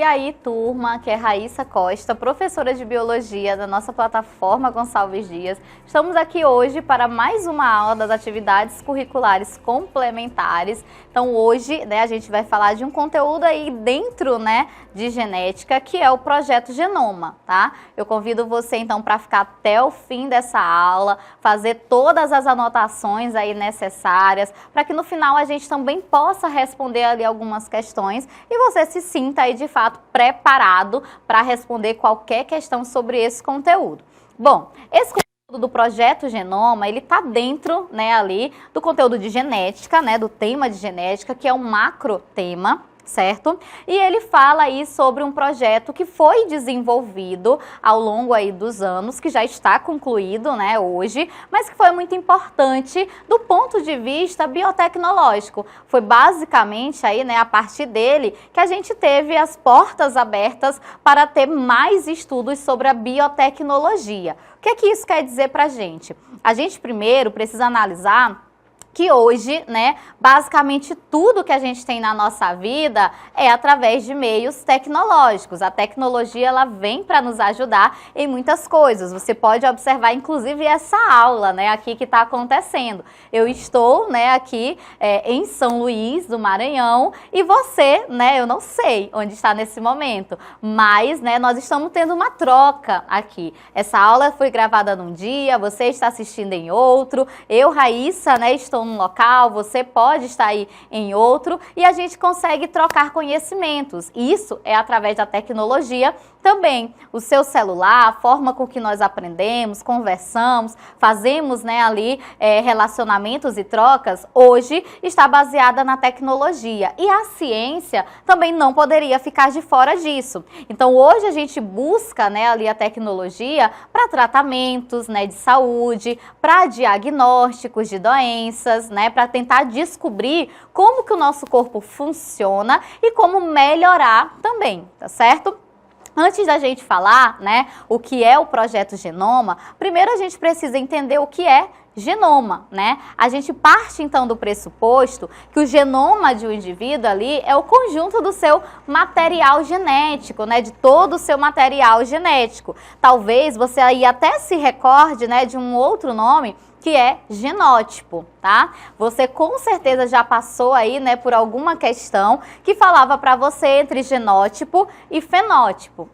E aí, turma, que é Raíssa Costa, professora de Biologia da nossa plataforma Gonçalves Dias. Estamos aqui hoje para mais uma aula das atividades curriculares complementares. Então, hoje, a gente vai falar de um conteúdo aí dentro, de genética, que é o Projeto Genoma, tá? Eu convido você, então, para ficar até o fim dessa aula, fazer todas as anotações aí necessárias, para que no final a gente também possa responder ali algumas questões e você se sinta aí, de fato, preparado para responder qualquer questão sobre esse conteúdo. Bom, esse conteúdo do Projeto Genoma, ele está dentro, ali do conteúdo de genética, do tema de genética, que é um macro tema, certo? E ele fala aí sobre um projeto que foi desenvolvido ao longo aí dos anos, que já está concluído, hoje, mas que foi muito importante do ponto de vista biotecnológico. Foi basicamente aí, a partir dele que a gente teve as portas abertas para ter mais estudos sobre a biotecnologia. O que isso quer dizer pra gente? A gente primeiro precisa analisar que hoje, basicamente tudo que a gente tem na nossa vida é através de meios tecnológicos. A tecnologia, ela vem para nos ajudar em muitas coisas. Você pode observar, inclusive, essa aula, aqui que está acontecendo. Eu estou, aqui em São Luís, do Maranhão, e você, eu não sei onde está nesse momento, mas, nós estamos tendo uma troca aqui. Essa aula foi gravada num dia, você está assistindo em outro, eu, Raíssa, estou num local, você pode estar aí em outro e a gente consegue trocar conhecimentos. Isso é através da tecnologia também. O seu celular, a forma com que nós aprendemos, conversamos, fazemos ali relacionamentos e trocas, hoje está baseada na tecnologia. E a ciência também não poderia ficar de fora disso. Então hoje a gente busca ali a tecnologia para tratamentos de saúde, para diagnósticos de doenças, para tentar descobrir como que o nosso corpo funciona e como melhorar também, tá certo? Antes da gente falar, o que é o Projeto Genoma, primeiro a gente precisa entender o que é genoma, A gente parte então do pressuposto que o genoma de um indivíduo ali é o conjunto do seu material genético, de todo o seu material genético. Talvez você aí até se recorde, de um outro nome, que é genótipo, tá? Você com certeza já passou aí, por alguma questão que falava para você entre genótipo e fenótipo,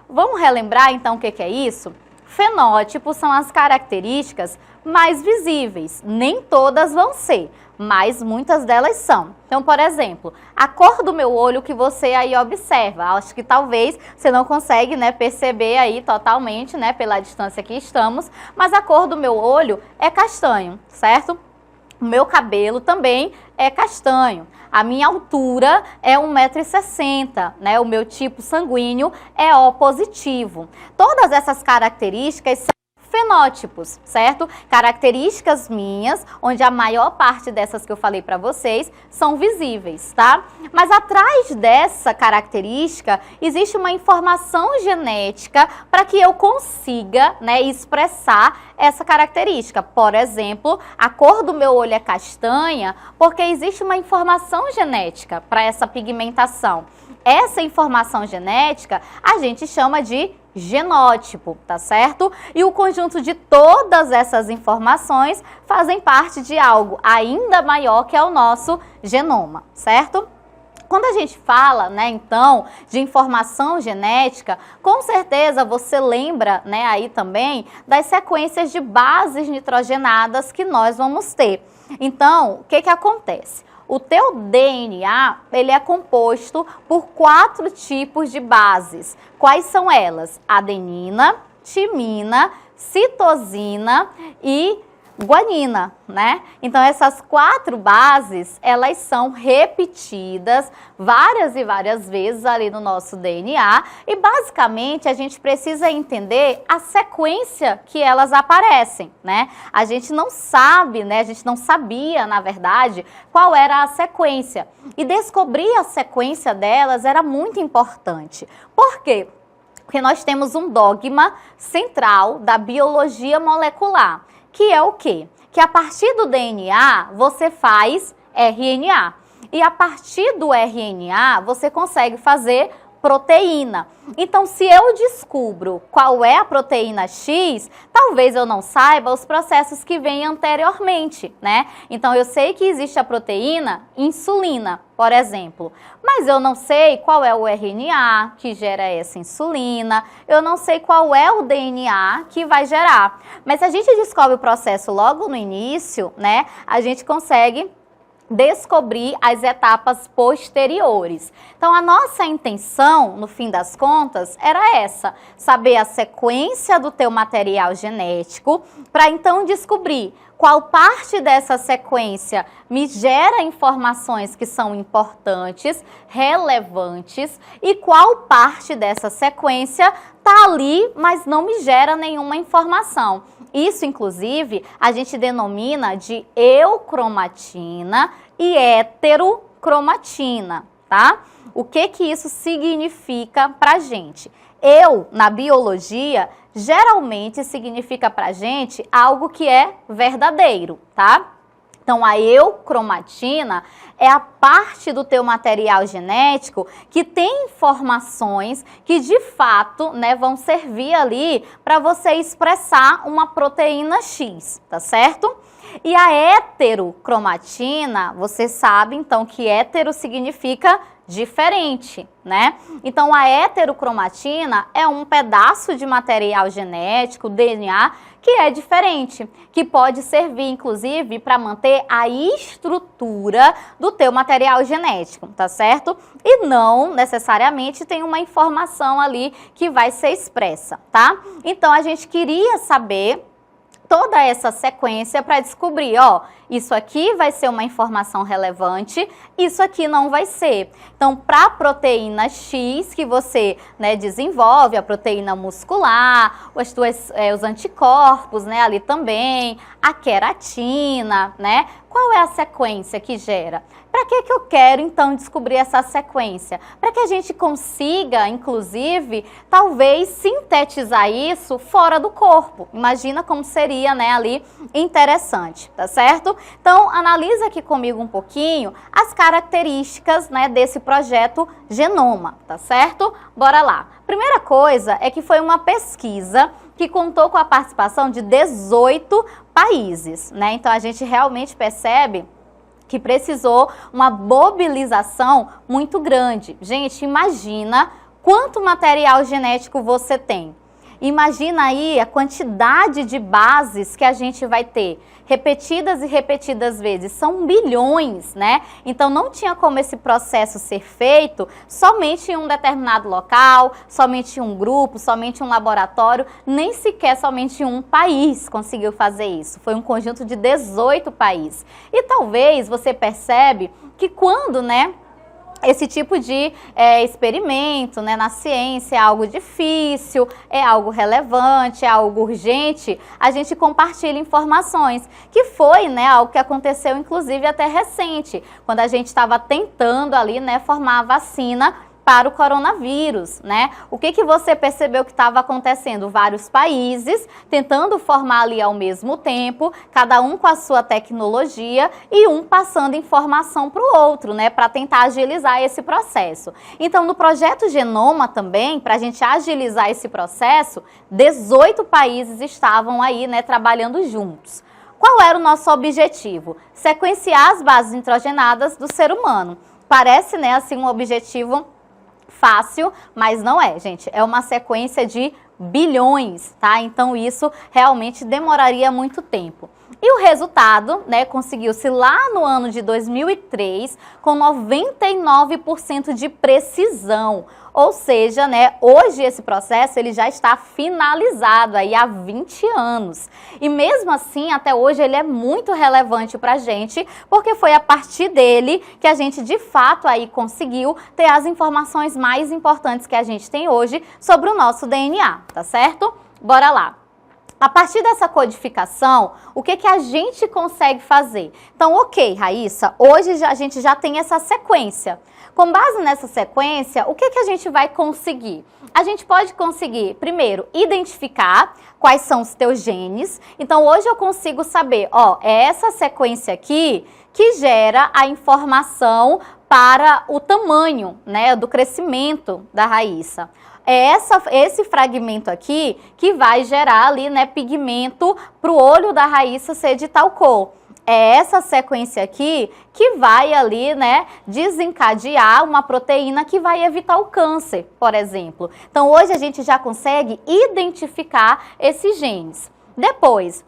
Vamos relembrar então o que é isso? Fenótipos são as características mais visíveis, nem todas vão ser, mas muitas delas são. Então, por exemplo, a cor do meu olho que você aí observa, acho que talvez você não consegue perceber aí totalmente, pela distância que estamos, mas a cor do meu olho é castanho, certo? O meu cabelo também é castanho. A minha altura é 1,60 m, O meu tipo sanguíneo é O positivo. Todas essas características são fenótipos, certo? Características minhas, onde a maior parte dessas que eu falei para vocês são visíveis, tá? Mas atrás dessa característica existe uma informação genética para que eu consiga, expressar essa característica. Por exemplo, a cor do meu olho é castanha porque existe uma informação genética para essa pigmentação. Essa informação genética a gente chama de genótipo, tá certo? E o conjunto de todas essas informações fazem parte de algo ainda maior que é o nosso genoma, certo? Quando a gente fala, então, de informação genética, com certeza você lembra, aí também das sequências de bases nitrogenadas que nós vamos ter. Então, o que acontece? O teu DNA, ele é composto por 4 tipos de bases. Quais são elas? Adenina, timina, citosina e guanina, Então, essas 4 bases, elas são repetidas várias e várias vezes ali no nosso DNA e, basicamente, a gente precisa entender a sequência que elas aparecem, A gente não sabe, a gente não sabia, na verdade, qual era a sequência. E descobrir a sequência delas era muito importante. Por quê? Porque nós temos um dogma central da biologia molecular, que é o quê? Que a partir do DNA você faz RNA. E a partir do RNA você consegue fazer proteína. Então, se eu descubro qual é a proteína X, talvez eu não saiba os processos que vêm anteriormente, né? Então, eu sei que existe a proteína insulina, por exemplo, mas eu não sei qual é o RNA que gera essa insulina, eu não sei qual é o DNA que vai gerar. Mas se a gente descobre o processo logo no início, né, a gente consegue descobrir as etapas posteriores. Então, a nossa intenção, no fim das contas, era essa, saber a sequência do teu material genético, para então descobrir qual parte dessa sequência me gera informações que são importantes, relevantes, e qual parte dessa sequência está ali, mas não me gera nenhuma informação. Isso, inclusive, a gente denomina de eucromatina e heterocromatina, tá? O que isso significa pra gente? Na biologia, geralmente significa pra gente algo que é verdadeiro, tá? Então, a eucromatina é a parte do teu material genético que tem informações que, de fato, né, vão servir ali para você expressar uma proteína X, tá certo? E a heterocromatina, você sabe, então, que hétero significa diferente, né? Então, a heterocromatina é um pedaço de material genético, DNA, que é diferente, que pode servir, inclusive, para manter a estrutura do teu material genético, tá certo? E não necessariamente tem uma informação ali que vai ser expressa, tá? Então, a gente queria saber toda essa sequência para descobrir, ó, isso aqui vai ser uma informação relevante, isso aqui não vai ser. Então, para a proteína X que você, né, desenvolve, a proteína muscular, os anticorpos, né, ali também, a queratina, né? Qual é a sequência que gera? Para que eu quero, então, descobrir essa sequência? Para que a gente consiga, inclusive, talvez sintetizar isso fora do corpo. Imagina como seria, né, ali interessante, tá certo? Então, analisa aqui comigo um pouquinho as características, né, desse projeto Genoma, tá certo? Bora lá. Primeira coisa é que foi uma pesquisa que contou com a participação de 18 países, né? Então, a gente realmente percebe que precisou uma mobilização muito grande. Gente, imagina quanto material genético você tem. Imagina aí a quantidade de bases que a gente vai ter, repetidas e repetidas vezes, são bilhões, né? Então não tinha como esse processo ser feito somente em um determinado local, somente em um grupo, somente em um laboratório, nem sequer somente em um país conseguiu fazer isso. Foi um conjunto de 18 países. E talvez você percebe que quando, né, esse tipo de experimento, né, na ciência é algo difícil, é algo relevante, é algo urgente, a gente compartilha informações, que foi, né, algo que aconteceu inclusive até recente, quando a gente estava tentando ali, né, formar a vacina para o coronavírus, né? O que você percebeu que estava acontecendo? Vários países tentando formar ali ao mesmo tempo, cada um com a sua tecnologia e um passando informação para o outro, né? Para tentar agilizar esse processo. Então, no projeto Genoma também, para a gente agilizar esse processo, 18 países estavam aí, né, trabalhando juntos. Qual era o nosso objetivo? Sequenciar as bases nitrogenadas do ser humano. Parece, né, assim, um objetivo fácil, mas não é, gente. É uma sequência de bilhões, tá? Então isso realmente demoraria muito tempo. E o resultado, né, conseguiu-se lá no ano de 2003 com 99% de precisão. Ou seja, né, hoje esse processo ele já está finalizado aí há 20 anos. E mesmo assim, até hoje ele é muito relevante para a gente, porque foi a partir dele que a gente de fato aí conseguiu ter as informações mais importantes que a gente tem hoje sobre o nosso DNA, tá certo? Bora lá. A partir dessa codificação, o que a gente consegue fazer? Então, ok, Raíssa, hoje a gente já tem essa sequência. Com base nessa sequência, o que a gente vai conseguir? A gente pode conseguir, primeiro, identificar quais são os teus genes. Então, hoje eu consigo saber, ó, é essa sequência aqui que gera a informação para o tamanho, né, do crescimento da raíça. É esse fragmento aqui que vai gerar ali, né, pigmento para o olho da raíça ser de tal cor. É essa sequência aqui que vai ali, né, desencadear uma proteína que vai evitar o câncer, por exemplo. Então, hoje a gente já consegue identificar esses genes. Depois,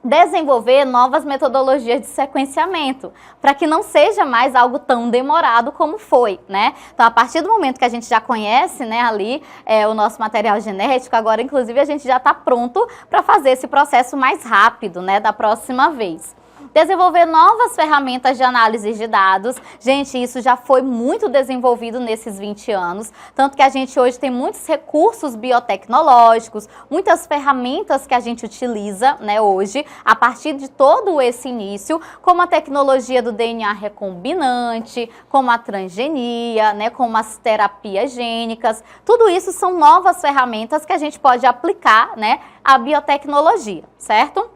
desenvolver novas metodologias de sequenciamento, para que não seja mais algo tão demorado como foi, né? Então, a partir do momento que a gente já conhece, né, ali o nosso material genético, agora, inclusive, a gente já está pronto para fazer esse processo mais rápido, né, da próxima vez. Desenvolver novas ferramentas de análise de dados. Gente, isso já foi muito desenvolvido nesses 20 anos, tanto que a gente hoje tem muitos recursos biotecnológicos, muitas ferramentas que a gente utiliza, né, hoje, a partir de todo esse início, como a tecnologia do DNA recombinante, como a transgenia, né, como as terapias gênicas. Tudo isso são novas ferramentas que a gente pode aplicar, né, à biotecnologia, certo?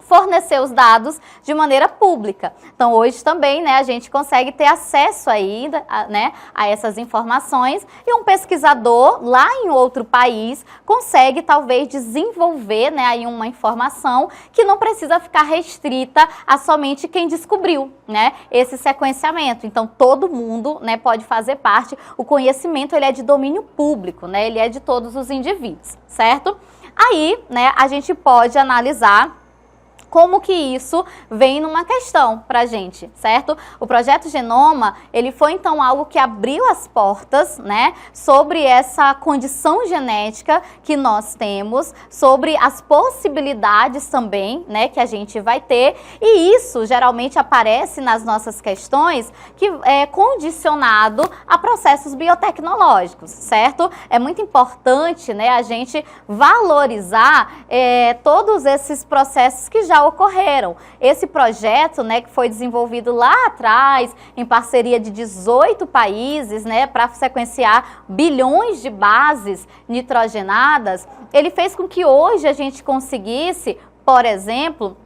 Fornecer os dados de maneira pública. Então, hoje também, né, a gente consegue ter acesso aí, né, a essas informações, e um pesquisador lá em outro país consegue talvez desenvolver, né, aí uma informação que não precisa ficar restrita a somente quem descobriu, né, esse sequenciamento. Então, todo mundo, né, pode fazer parte. O conhecimento, ele é de domínio público, né, ele é de todos os indivíduos, certo? Aí, né, a gente pode analisar como que isso vem numa questão pra gente, certo? O Projeto Genoma, ele foi então algo que abriu as portas, né, sobre essa condição genética que nós temos, sobre as possibilidades também, né, que a gente vai ter, e isso geralmente aparece nas nossas questões que é condicionado a processos biotecnológicos, certo? É muito importante, né, a gente valorizar todos esses processos que já ocorreram. Esse projeto, né, que foi desenvolvido lá atrás, em parceria de 18 países, né, para sequenciar bilhões de bases nitrogenadas, ele fez com que hoje a gente conseguisse, por exemplo,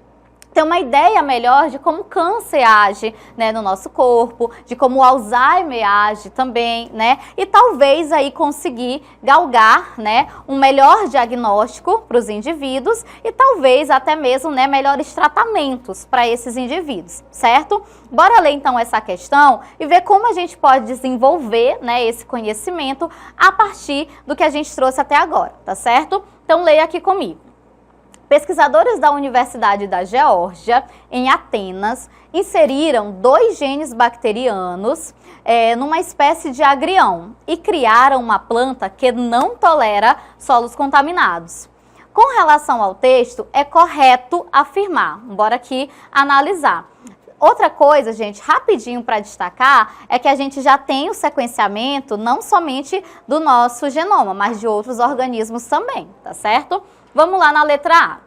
ter uma ideia melhor de como o câncer age, né, no nosso corpo, de como o Alzheimer age também, né, e talvez aí conseguir galgar, né, um melhor diagnóstico para os indivíduos e talvez até mesmo, né, melhores tratamentos para esses indivíduos, certo? Bora ler então essa questão e ver como a gente pode desenvolver, né, esse conhecimento a partir do que a gente trouxe até agora, tá certo? Então leia aqui comigo. Pesquisadores da Universidade da Geórgia, em Atenas, inseriram 2 genes bacterianos numa espécie de agrião e criaram uma planta que não tolera solos contaminados. Com relação ao texto, é correto afirmar. Bora aqui analisar. Outra coisa, gente, rapidinho para destacar, é que a gente já tem o sequenciamento não somente do nosso genoma, mas de outros organismos também, tá certo? Vamos lá na letra A.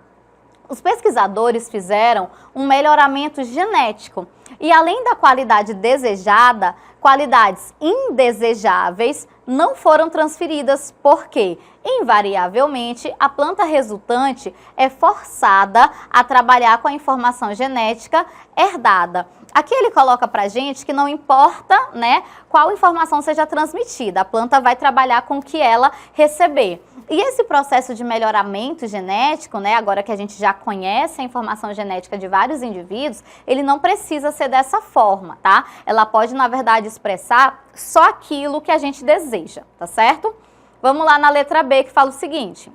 Os pesquisadores fizeram um melhoramento genético e, além da qualidade desejada, qualidades indesejáveis não foram transferidas porque, invariavelmente, a planta resultante é forçada a trabalhar com a informação genética herdada. Aqui ele coloca pra gente que não importa, né, qual informação seja transmitida, a planta vai trabalhar com o que ela receber. E esse processo de melhoramento genético, né, agora que a gente já conhece a informação genética de vários indivíduos, ele não precisa ser dessa forma, tá? Ela pode, na verdade, expressar só aquilo que a gente deseja, tá certo? Vamos lá na letra B, que fala o seguinte.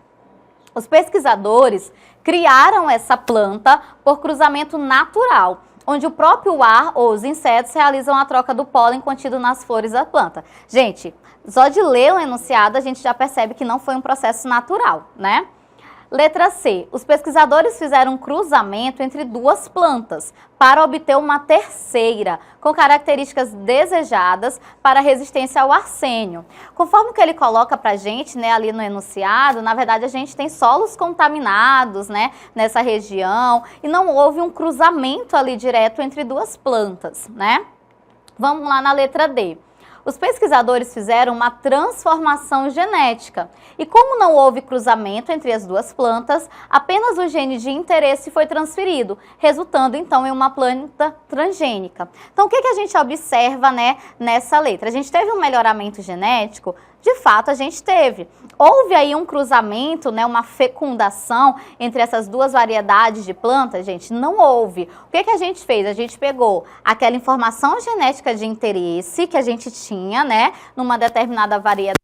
Os pesquisadores criaram essa planta por cruzamento natural, onde o próprio ar ou os insetos realizam a troca do pólen contido nas flores da planta. Gente, só de ler o enunciado a gente já percebe que não foi um processo natural, né? Letra C. Os pesquisadores fizeram um cruzamento entre 2 plantas para obter uma terceira, com características desejadas para resistência ao arsênio. Conforme que ele coloca pra gente, né, ali no enunciado, na verdade a gente tem solos contaminados, né, nessa região, e não houve um cruzamento ali direto entre 2 plantas, né? Vamos lá na letra D. os pesquisadores fizeram uma transformação genética. E como não houve cruzamento entre as duas plantas, apenas o gene de interesse foi transferido, resultando então em uma planta transgênica. Então o que a gente observa, né, nessa letra? A gente teve um melhoramento genético? De fato, a gente teve. Houve aí um cruzamento, né, uma fecundação entre essas duas variedades de plantas? Gente, não houve. O que a gente fez? A gente pegou aquela informação genética de interesse que a gente tinha, né, numa determinada variedade,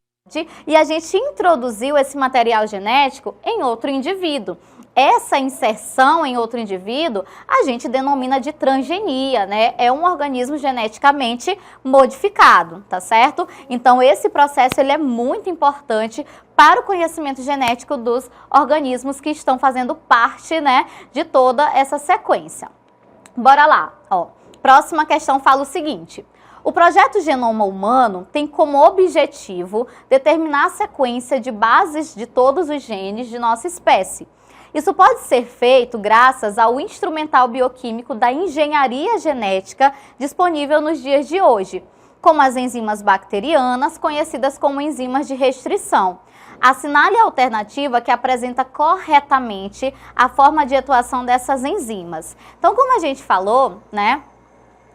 e a gente introduziu esse material genético em outro indivíduo. Essa inserção em outro indivíduo a gente denomina de transgenia, né? É um organismo geneticamente modificado, tá certo? Então esse processo ele é muito importante para o conhecimento genético dos organismos que estão fazendo parte, né, de toda essa sequência. Bora lá, ó. Próxima questão fala o seguinte: o projeto Genoma Humano tem como objetivo determinar a sequência de bases de todos os genes de nossa espécie. Isso pode ser feito graças ao instrumental bioquímico da engenharia genética disponível nos dias de hoje, como as enzimas bacterianas, conhecidas como enzimas de restrição. Assinale a alternativa que apresenta corretamente a forma de atuação dessas enzimas. Então, como a gente falou, né,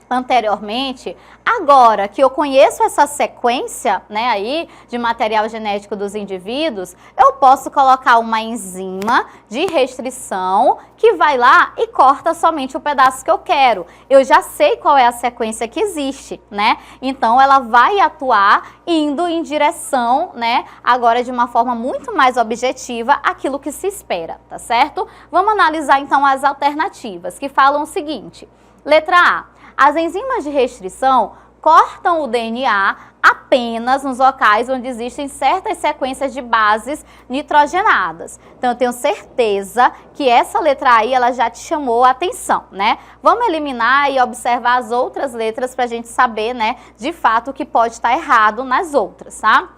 anteriormente, agora que eu conheço essa sequência, né, aí de material genético dos indivíduos, eu posso colocar uma enzima de restrição que vai lá e corta somente o pedaço que eu quero. Eu já sei qual é a sequência que existe, né? Então ela vai atuar indo em direção, né, agora de uma forma muito mais objetiva aquilo que se espera, tá certo? Vamos analisar então as alternativas que falam o seguinte. Letra A. As enzimas de restrição cortam o DNA apenas nos locais onde existem certas sequências de bases nitrogenadas. Então, eu tenho certeza que essa letra aí, ela já te chamou a atenção, né? Vamos eliminar e observar as outras letras para a gente saber, né, de fato, o que pode estar errado nas outras, tá?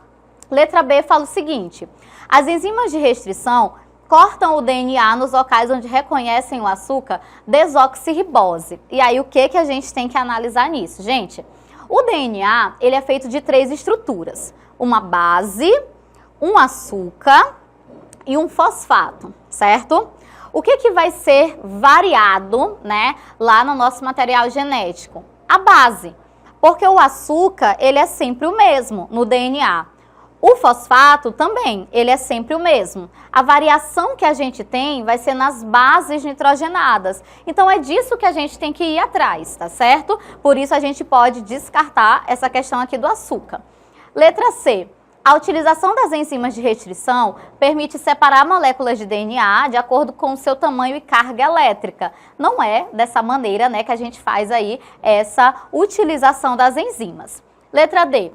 Letra B fala o seguinte: as enzimas de restrição cortam o DNA nos locais onde reconhecem o açúcar desoxirribose. E aí, o que a gente tem que analisar nisso? Gente, o DNA, ele é feito de 3 estruturas. Uma base, um açúcar e um fosfato, certo? O que vai ser variado, né, lá no nosso material genético? A base, porque o açúcar, ele é sempre o mesmo no DNA. O fosfato também, ele é sempre o mesmo. A variação que a gente tem vai ser nas bases nitrogenadas. Então é disso que a gente tem que ir atrás, tá certo? Por isso a gente pode descartar essa questão aqui do açúcar. Letra C. A utilização das enzimas de restrição permite separar moléculas de DNA de acordo com o seu tamanho e carga elétrica. Não é dessa maneira, né, que a gente faz aí essa utilização das enzimas. Letra D.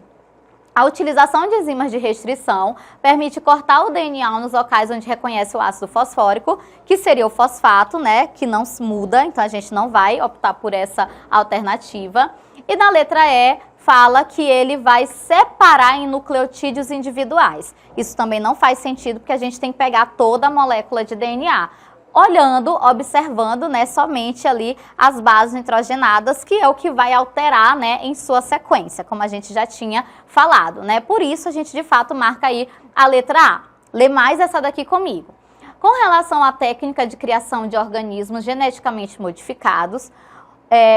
A utilização de enzimas de restrição permite cortar o DNA nos locais onde reconhece o ácido fosfórico, que seria o fosfato, né, que não se muda, então a gente não vai optar por essa alternativa. E na letra E, fala que ele vai separar em nucleotídeos individuais. Isso também não faz sentido, porque a gente tem que pegar toda a molécula de DNA. Olhando, observando, né, somente ali as bases nitrogenadas, que é o que vai alterar, né, em sua sequência, como a gente já tinha falado, né? Por isso a gente de fato marca aí a letra A. Lê mais essa daqui comigo. Com relação à técnica de criação de organismos geneticamente modificados,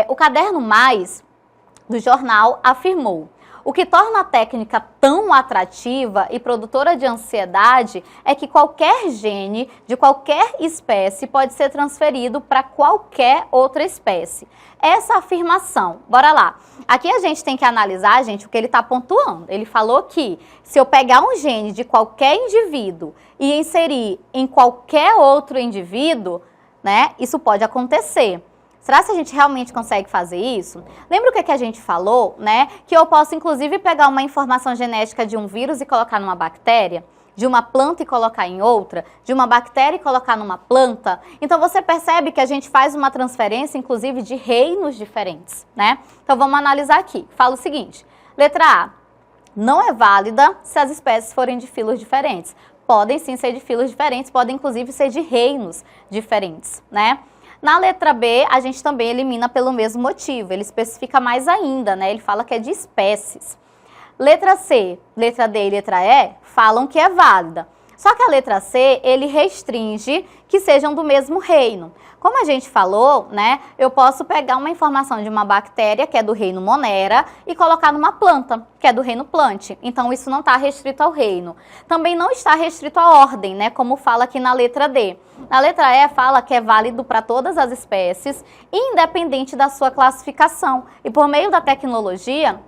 o Caderno Mais do jornal afirmou: o que torna a técnica tão atrativa e produtora de ansiedade é que qualquer gene de qualquer espécie pode ser transferido para qualquer outra espécie. Essa afirmação, bora lá. Aqui a gente tem que analisar, gente, o que ele está pontuando. Ele falou que se eu pegar um gene de qualquer indivíduo e inserir em qualquer outro indivíduo, né, isso pode acontecer. Será que a gente realmente consegue fazer isso? Lembra o que a gente falou, né? Que eu posso, inclusive, pegar uma informação genética de um vírus e colocar numa bactéria, de uma planta e colocar em outra, de uma bactéria e colocar numa planta. Então, você percebe que a gente faz uma transferência, inclusive, de reinos diferentes, né? Então, vamos analisar aqui. Fala o seguinte. Letra A. Não é válida se as espécies forem de filos diferentes. Podem sim ser de filos diferentes, podem, inclusive, ser de reinos diferentes, né? Na letra B, a gente também elimina pelo mesmo motivo, ele especifica mais ainda, né? Ele fala que é de espécies. Letra C, letra D e letra E falam que é válida. Só que a letra C, ele restringe que sejam do mesmo reino. Como a gente falou, né, eu posso pegar uma informação de uma bactéria, que é do reino Monera, e colocar numa planta, que é do reino Plant. Então, isso não está restrito ao reino. Também não está restrito à ordem, né, como fala aqui na letra D. Na letra E, fala que é válido para todas as espécies, independente da sua classificação. E por meio da tecnologia,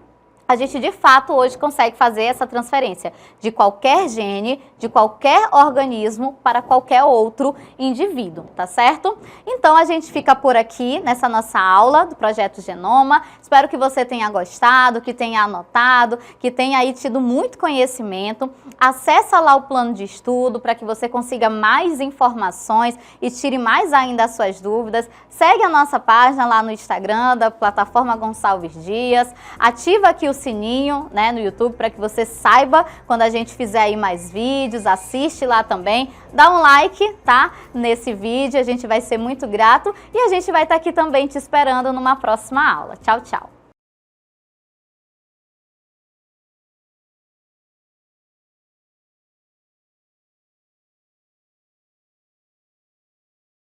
a gente de fato hoje consegue fazer essa transferência de qualquer gene, de qualquer organismo para qualquer outro indivíduo, tá certo? Então a gente fica por aqui nessa nossa aula do Projeto Genoma. Espero que você tenha gostado, que tenha anotado, que tenha aí tido muito conhecimento. Acessa lá o plano de estudo para que você consiga mais informações e tire mais ainda as suas dúvidas. Segue a nossa página lá no Instagram da plataforma Gonçalves Dias. Ativa aqui o sininho, né, no YouTube para que você saiba quando a gente fizer aí mais vídeos, assiste lá também, dá um like, tá, nesse vídeo, a gente vai ser muito grato e a gente vai estar aqui também te esperando numa próxima aula. Tchau, tchau!